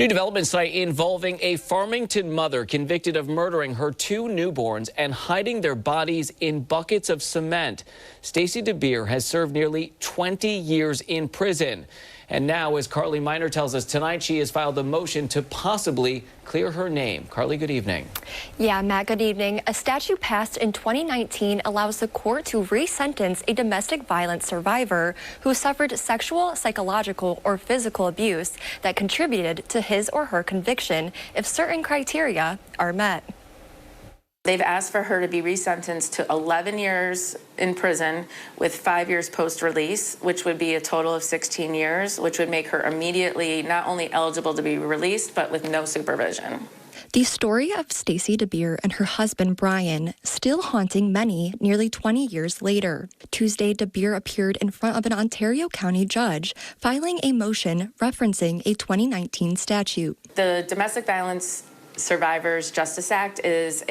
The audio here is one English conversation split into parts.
New development site involving a Farmington mother convicted of murdering her 2 newborns and hiding their bodies in buckets of cement. Stacey DeBeer has served nearly 20 years in prison. And now, as Carly Miner tells us tonight, she has filed a motion to possibly clear her name. Carly, good evening. Yeah, Matt, good evening. A statute passed in 2019 allows the court to re-sentence a domestic violence survivor who suffered sexual, psychological, or physical abuse that contributed to his or her conviction if certain criteria are met. They've asked for her to be resentenced to 11 years in prison with 5 years post-release, which would be a total of 16 years, which would make her immediately not only eligible to be released, but with no supervision. The story of Stacey DeBeer and her husband, Brian, still haunting many nearly 20 years later. Tuesday, DeBeer appeared in front of an Ontario County judge, filing a motion referencing a 2019 statute. The Domestic Violence Survivors Justice Act is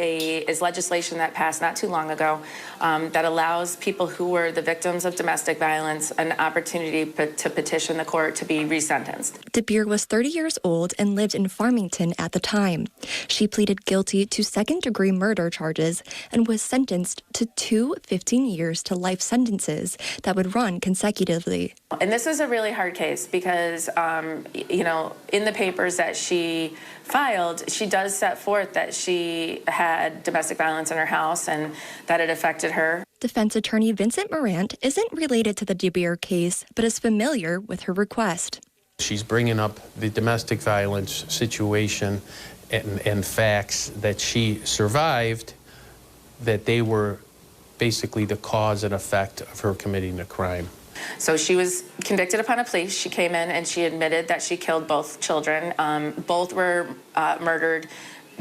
legislation that passed not too long ago that allows people who were the victims of domestic violence an opportunity to petition the court to be resentenced. DeBeer was 30 years old and lived in Farmington at the time. She pleaded guilty to second-degree murder charges and was sentenced to 2 15 years to life sentences that would run consecutively. And this is a really hard case because, in the papers that she filed, she does set forth that she had domestic violence in her house and that it affected her. Defense attorney Vincent Morant isn't related to the DeBeer case, but is familiar with her request. She's bringing up the domestic violence situation and facts that she survived, that they were basically the cause and effect of her committing a crime. So she was convicted upon a plea. She came in and she admitted that she killed both children. Both were murdered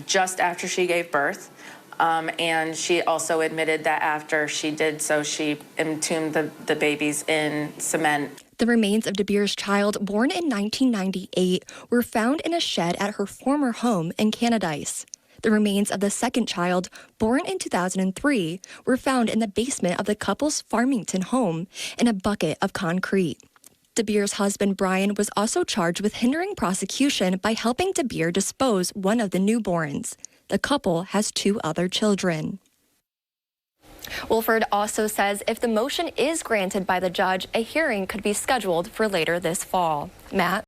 just after she gave birth. And she also admitted that after she did so, she entombed the babies in cement. The remains of DeBeer's child, born in 1998, were found in a shed at her former home in Canadice. The remains of the second child, born in 2003, were found in the basement of the couple's Farmington home in a bucket of concrete. DeBeer's husband, Brian, was also charged with hindering prosecution by helping DeBeer dispose one of the newborns. The couple has 2 other children. Wolford also says if the motion is granted by the judge, a hearing could be scheduled for later this fall. Matt?